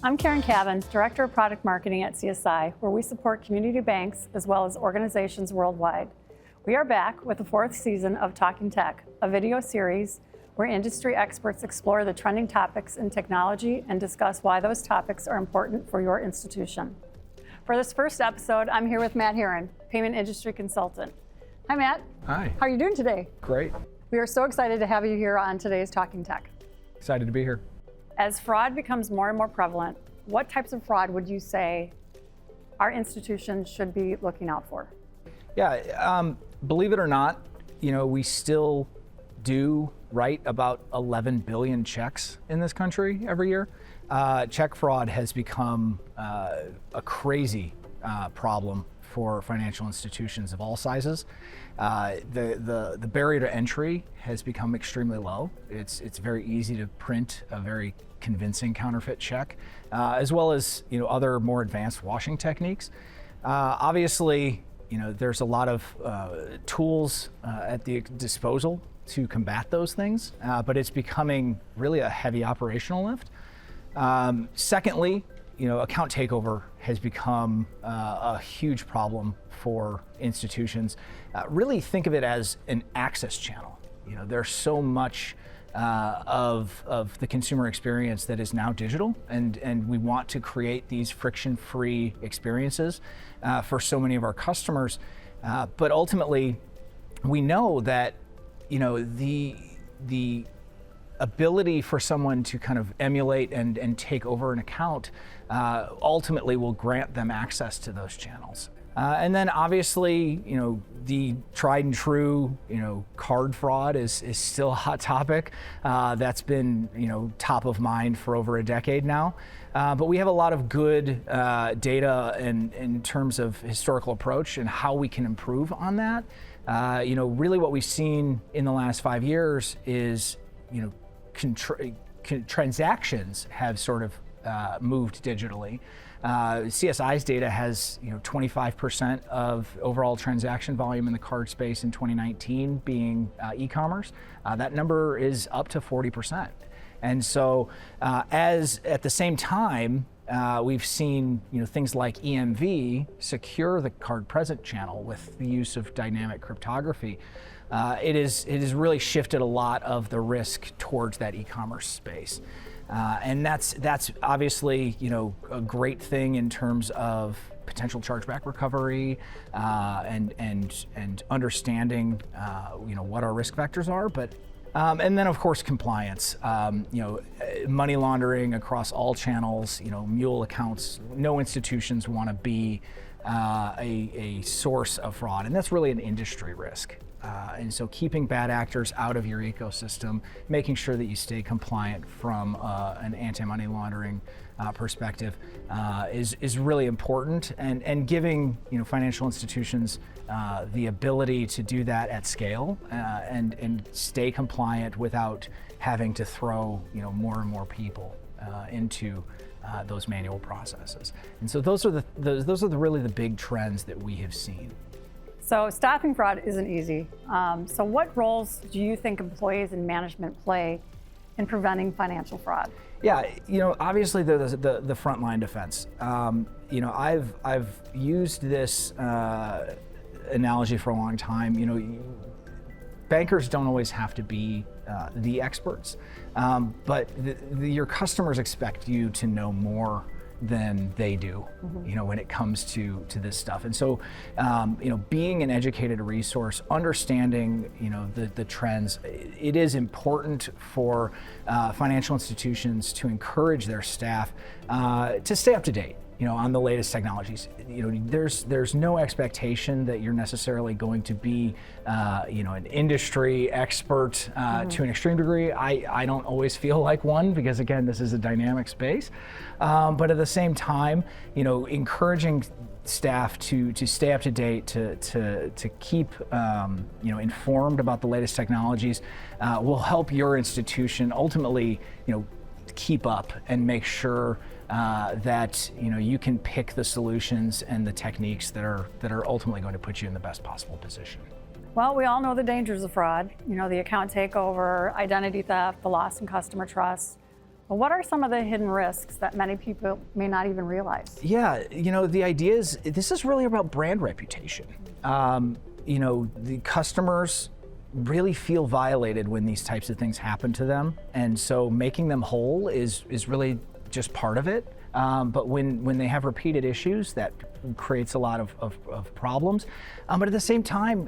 I'm Karen Cavan, Director of Product Marketing at CSI, where we support community banks as well as organizations worldwide. We are back with the 4th season of Talking Tech, a video series where industry experts explore the trending topics in technology and discuss why those topics are important for your institution. For this first episode, I'm here with Matt Herren, payment industry consultant. Hi, Matt. Hi. How are you doing today? Great. We are so excited to have you here on today's Talking Tech. Excited to be here. As fraud becomes more and more prevalent, what types of fraud would you say our institutions should be looking out for? Yeah, believe it or not, we still do write about 11 billion checks in this country every year. Check fraud has become a crazy problem for financial institutions of all sizes. The barrier to entry has become extremely low. It's very easy to print a very convincing counterfeit check, as well as other more advanced washing techniques. Obviously, there's a lot of tools at the disposal to combat those things, but it's becoming really a heavy operational lift. Secondly, account takeover has become a huge problem for institutions. Really think of it as an access channel. There's so much of the consumer experience that is now digital, and we want to create these friction-free experiences for so many of our customers. But ultimately, we know that the ability for someone to kind of emulate and take over an account ultimately will grant them access to those channels. And then obviously, the tried and true, card fraud is still a hot topic. That's been, top of mind for over a decade now. But we have a lot of good data in terms of historical approach and how we can improve on that. Really what we've seen in the last 5 years is, transactions have sort of moved digitally. CSI's data has 25% of overall transaction volume in the card space in 2019 being e-commerce. That number is up to 40%. And so as at the same time, we've seen things like EMV secure the card present channel with the use of dynamic cryptography. It has really shifted a lot of the risk towards that e-commerce space. And that's obviously a great thing in terms of potential chargeback recovery and understanding what our risk vectors are, but and then of course compliance, money laundering across all channels, mule accounts. No institutions want to be a source of fraud, and that's really an industry risk. And so keeping bad actors out of your ecosystem, making sure that you stay compliant from an anti-money laundering perspective is really important, and giving financial institutions the ability to do that at scale and stay compliant without having to throw more and more people into those manual processes. And so those are really the big trends that we have seen. So stopping fraud isn't easy. So what roles do you think employees and management play in preventing financial fraud? Yeah, obviously the frontline defense. I've used this analogy for a long time. Bankers don't always have to be the experts, but your customers expect you to know more than they do, when it comes to this stuff. And so, being an educated resource, understanding, the trends, it is important for financial institutions to encourage their staff to stay up to date, on the latest technologies. There's no expectation that you're necessarily going to be, an industry expert to an extreme degree. I don't always feel like one, because again, this is a dynamic space. But at the same time, encouraging staff to stay up to date, to keep informed about the latest technologies will help your institution ultimately keep up and make sure that you can pick the solutions and the techniques that are ultimately going to put you in the best possible position. Well, we all know the dangers of fraud. The account takeover, identity theft, the loss in customer trust. Well, what are some of the hidden risks that many people may not even realize? Yeah, the idea is this is really about brand reputation. The customers really feel violated when these types of things happen to them, and so making them whole is really just part of it. But when they have repeated issues, that creates a lot of problems. But at the same time,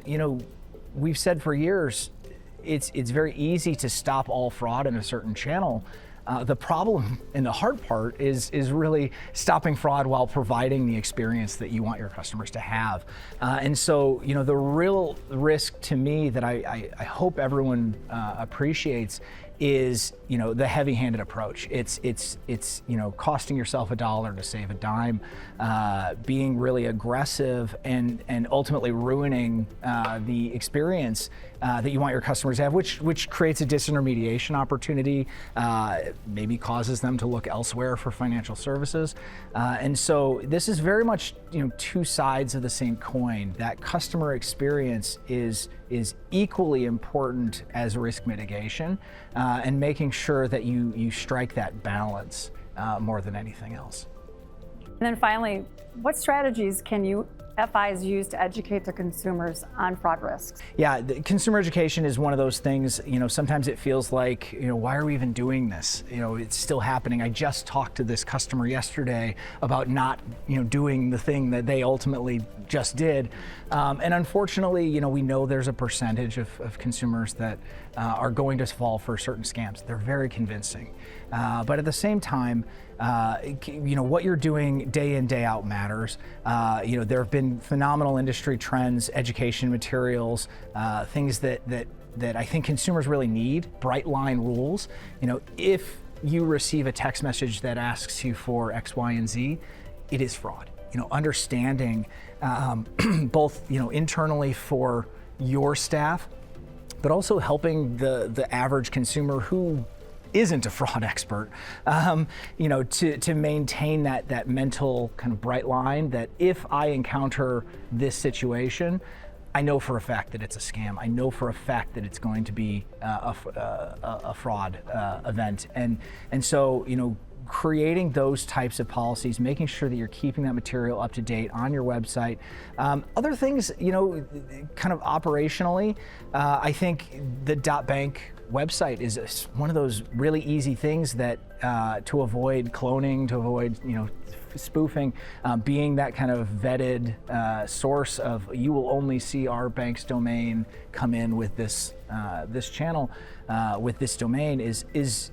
we've said for years, it's very easy to stop all fraud in a certain channel. The problem and the hard part is really stopping fraud while providing the experience that you want your customers to have. And so, the real risk to me that I hope everyone appreciates is, the heavy-handed approach. It's costing yourself $1 to save a dime, being really aggressive and ultimately ruining the experience that you want your customers to have, which creates a disintermediation opportunity, maybe causes them to look elsewhere for financial services. And so this is very much, two sides of the same coin. That customer experience is equally important as risk mitigation, and making sure that you strike that balance more than anything else. And then finally, what strategies can you FIs use to educate their consumers on fraud risks? Yeah, consumer education is one of those things, sometimes it feels like, why are we even doing this? It's still happening. I just talked to this customer yesterday about not, doing the thing that they ultimately just did. And unfortunately, we know there's a percentage of consumers that are going to fall for certain scams. They're very convincing. But at the same time, what you're doing day in, day out matters. There have been phenomenal industry trends, education materials, things that I think consumers really need, bright line rules. If you receive a text message that asks you for X, Y, and Z, it is fraud. Understanding both, internally for your staff, but also helping the average consumer who isn't a fraud expert, to maintain that mental kind of bright line that if I encounter this situation, I know for a fact that it's a scam. I know for a fact that it's going to be a fraud event. And so, creating those types of policies, making sure that you're keeping that material up to date on your website. Other things, kind of operationally, I think the .bank website is one of those really easy things that to avoid cloning, to avoid spoofing, being that kind of vetted source of you will only see our bank's domain come in with this channel with this domain is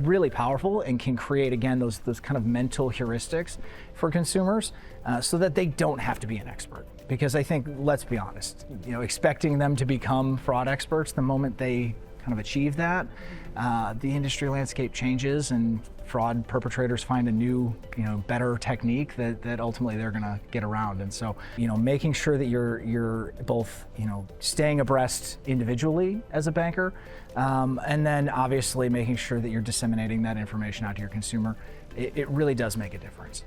really powerful and can create again those kind of mental heuristics for consumers so that they don't have to be an expert. Because I think, let's be honest, expecting them to become fraud experts the moment they kind of achieve that, the industry landscape changes and fraud perpetrators find a new, better technique that ultimately they're going to get around. And so, making sure that you're both, staying abreast individually as a banker, and then obviously making sure that you're disseminating that information out to your consumer, it really does make a difference.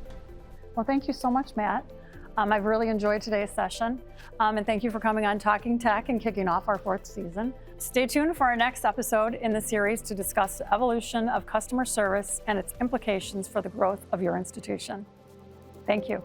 Well, thank you so much, Matt. I've really enjoyed today's session, and thank you for coming on Talking Tech and kicking off our 4th season. Stay tuned for our next episode in the series to discuss the evolution of customer service and its implications for the growth of your institution. Thank you.